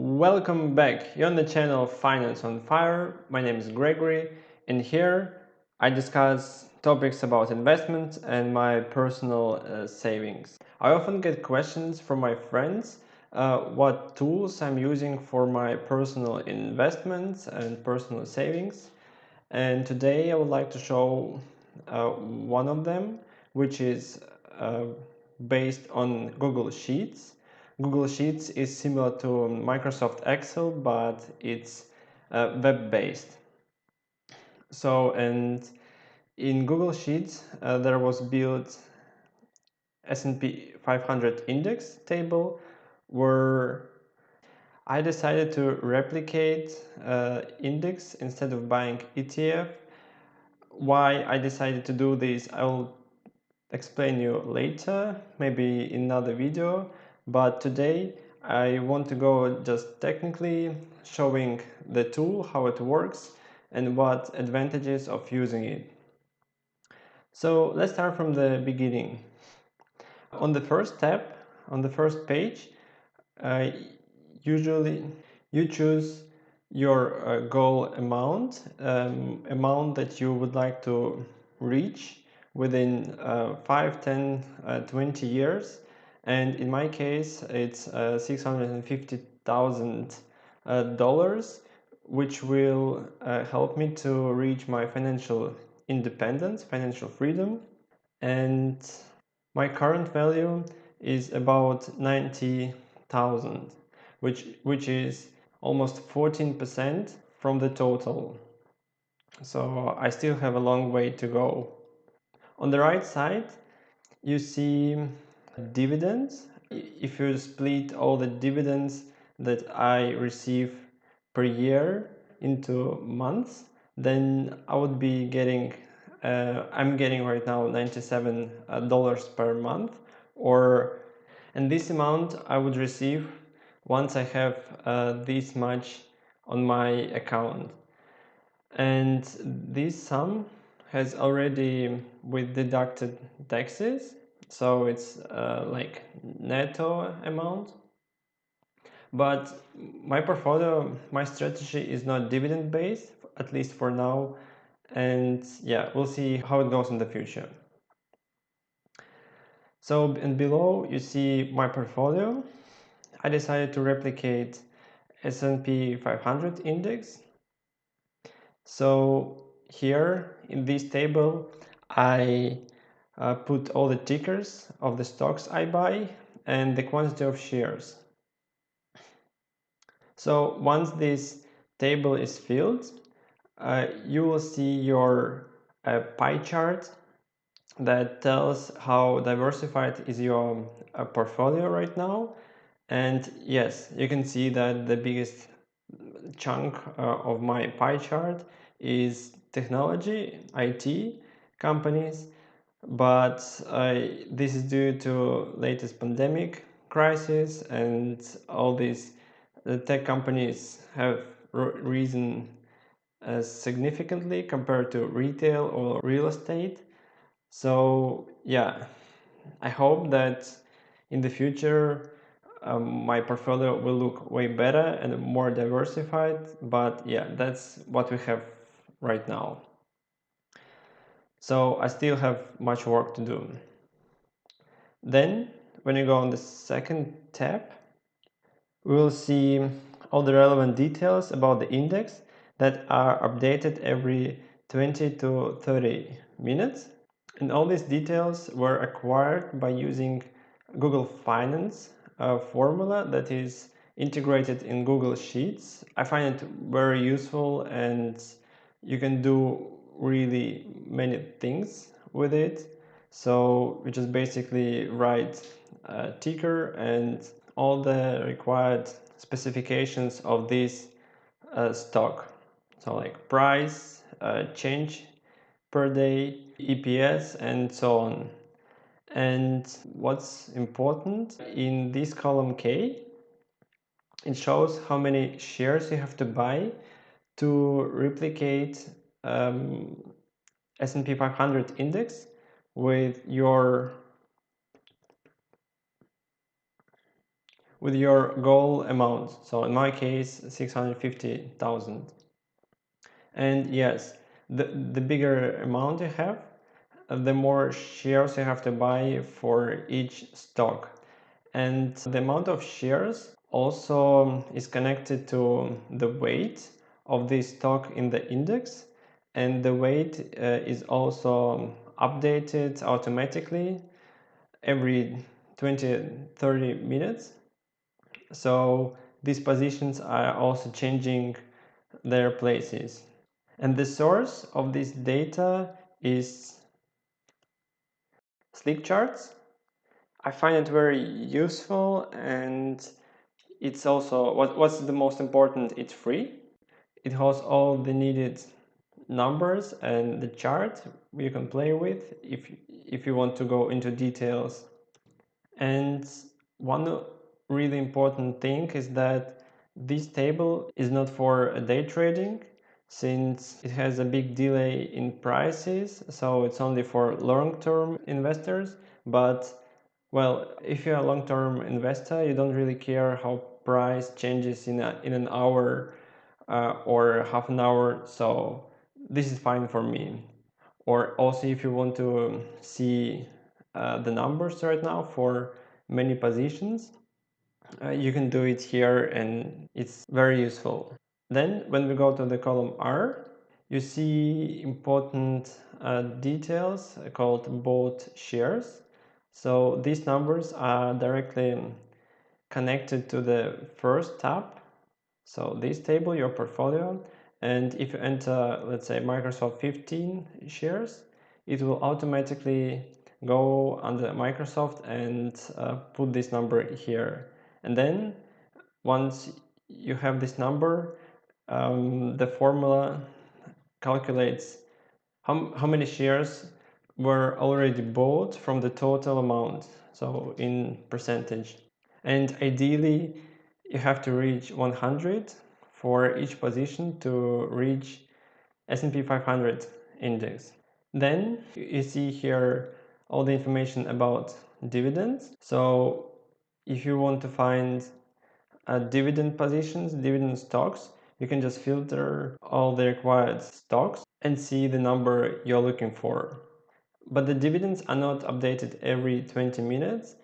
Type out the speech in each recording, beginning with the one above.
Welcome back. You're on the channel Finance on Fire. My name is Gregory, and here I discuss topics about investment and my personal savings. I often get questions from my friends what tools I'm using for my personal investments and personal savings. And today I would like to show one of them, which is based on Google Sheets. Google Sheets is similar to Microsoft Excel, but it's web-based. And in Google Sheets, there was built S&P 500 index table where I decided to replicate index instead of buying ETF. Why I decided to do this, I will explain you later, maybe in another video, but today I want to go just technically showing the tool, how it works and what advantages of using it. So let's start from the beginning. On the first tab, on the first page, usually you choose your goal amount, amount that you would like to reach within 5, 10, 20 years. And in my case, it's $650,000, which will help me to reach my financial independence, financial freedom. And my current value is about 90,000, which is almost 14% from the total. So I still have a long way to go. On the right side, you see dividends. If you split all the dividends that I receive per year into months, then I would be getting I'm getting right now $97 per month, and this amount I would receive once I have this much on my account. And this sum has already with deducted taxes, so it's like netto amount. But my portfolio, my strategy is not dividend based, at least for now. And yeah, we'll see how it goes in the future. So, and below you see my portfolio. I decided to replicate S&P 500 index. So here in this table, I put all the tickers of the stocks I buy and the quantity of shares. So once this table is filled, you will see your pie chart that tells how diversified is your portfolio right now. And yes, you can see that the biggest chunk of my pie chart is technology, IT companies, but this is due to latest pandemic crisis, and all these tech companies have risen significantly compared to retail or real estate. So yeah, I hope that in the future my portfolio will look way better and more diversified, but yeah, that's what we have right now. So I still have much work to do. Then when you go on the second tab, we will see all the relevant details about the index that are updated every 20 to 30 minutes. And all these details were acquired by using Google Finance formula that is integrated in Google Sheets. I find it very useful, and you can do really many things with it. So we just basically write a ticker and all the required specifications of this stock. So like price, change per day, EPS, and so on. And what's important in this column K, it shows how many shares you have to buy to replicate S&P 500 index with your with your goal amount. So in my case, 650,000. And yes, the bigger amount you have, the more shares you have to buy for each stock. And the amount of shares also is connected to the weight of this stock in the index. And the weight is also updated automatically every 20-30 minutes. So these positions are also changing their places. And the source of this data is Sleek charts. I find it very useful, and it's also what's the most important, it's free. It has all the needed numbers and the chart you can play with if you want to go into details. And one really important thing is that this table is not for day trading, since it has a big delay in prices, so it's only for long-term investors. But well, if you're a long-term investor, you don't really care how price changes in an hour or half an hour, so this is fine for me. Or also, if you want to see the numbers right now for many positions, you can do it here, and it's very useful. Then when we go to the column R, you see important details called bought shares. So these numbers are directly connected to the first tab. So this table, your portfolio, and if you enter, let's say, Microsoft 15 shares, it will automatically go under Microsoft and put this number here. And then once you have this number, the formula calculates how many shares were already bought from the total amount, so in percentage. And ideally, you have to reach 100 for each position to reach S&P 500 index. Then you see here all the information about dividends. So if you want to find dividend positions, dividend stocks, you can just filter all the required stocks and see the number you're looking for. But the dividends are not updated every 20 minutes,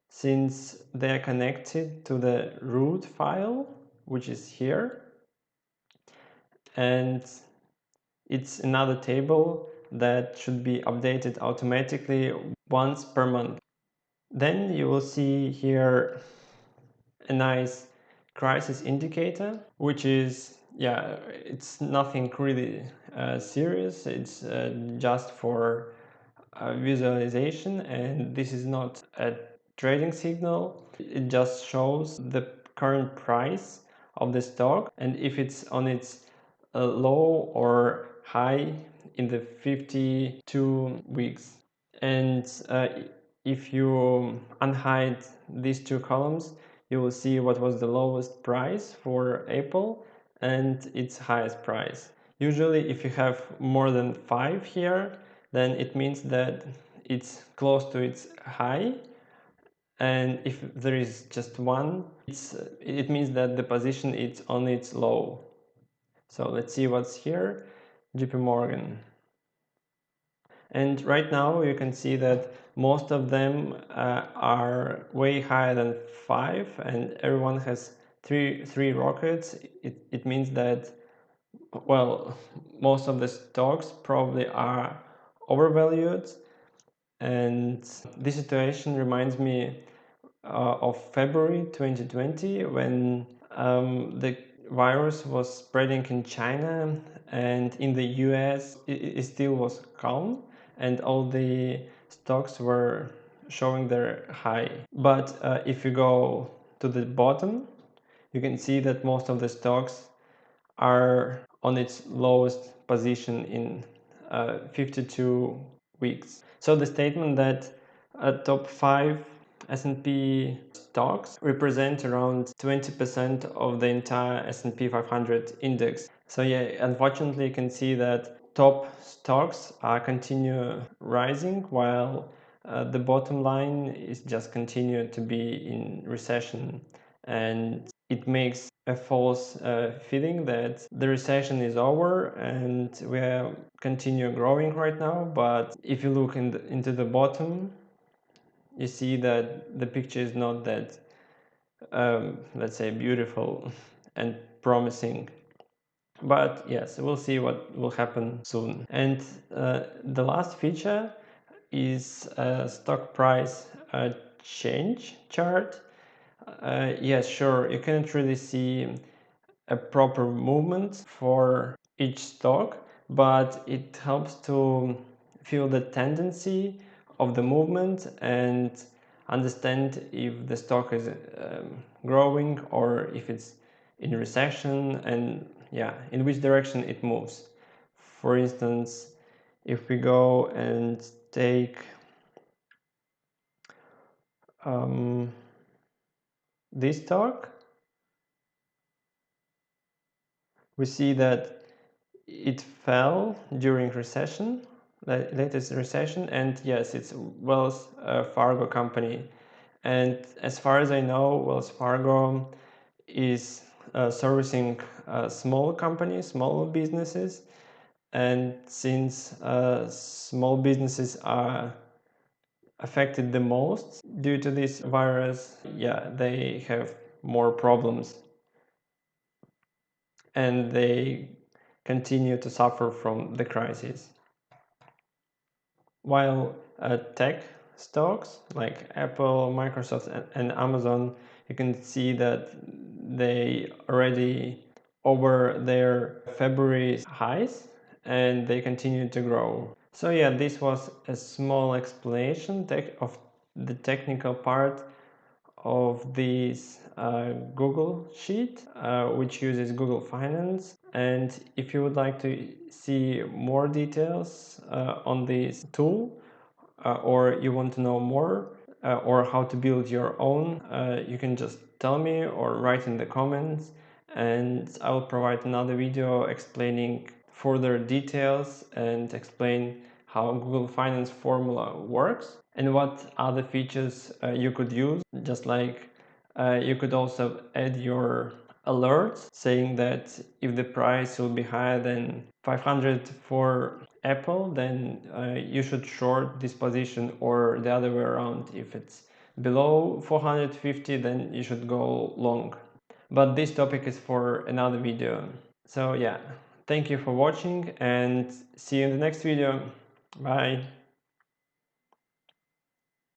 since they are connected to the root file, which is here. And it's another table that should be updated automatically once per month. Then you will see here a nice crisis indicator, which is, yeah, it's nothing really serious. It's just for visualization, and this is not a trading signal. It just shows the current price of the stock, and if it's on its low or high in the 52 weeks. And if you unhide these two columns, you will see what was the lowest price for April and its highest price. Usually if you have more than 5 here, then it means that it's close to its high, and if there is just one, it means that the position is on its low. So let's see what's here. JP Morgan. And right now you can see that most of them are way higher than 5, and everyone has three rockets. It means that, well, most of the stocks probably are overvalued. And this situation reminds me of February 2020, when the virus was spreading in China, and in the US it still was calm, and all the stocks were showing their high. But if you go to the bottom, you can see that most of the stocks are on its lowest position in 52 weeks. So the statement that top 5 S&P stocks represent around 20% of the entire S&P 500 index. So yeah, unfortunately you can see that top stocks are continue rising, while the bottom line is just continue to be in recession. and it makes a false feeling that the recession is over and we are continue growing right now. But if you look into the bottom, you see that the picture is not that let's say beautiful and promising. But yes, we'll see what will happen soon. And the last feature is a stock price change chart. Yes, sure, you can't really see a proper movement for each stock, but it helps to feel the tendency of the movement and understand if the stock is growing or if it's in recession, and yeah, in which direction it moves. For instance, if we go and take this stock, we see that it fell during recession, latest recession, and yes, it's Wells Fargo company. And as far as I know, Wells Fargo is servicing small companies, small businesses, and since small businesses are affected the most due to this virus, yeah, they have more problems and they continue to suffer from the crisis. While tech stocks like Apple, Microsoft, and Amazon, you can see that they already over their February highs and they continue to grow. So yeah, this was a small explanation of the technical part of this Google sheet, which uses Google Finance. And if you would like to see more details on this tool, or you want to know more, or how to build your own, you can just tell me or write in the comments, and I will provide another video explaining further details and explain how Google Finance formula works and what other features you could use. Just like you could also add your alerts saying that if the price will be higher than 500 for Apple, then you should short this position, or the other way around, if it's below 450, then you should go long. But this topic is for another video. So yeah, thank you for watching and see you in the next video. Bye.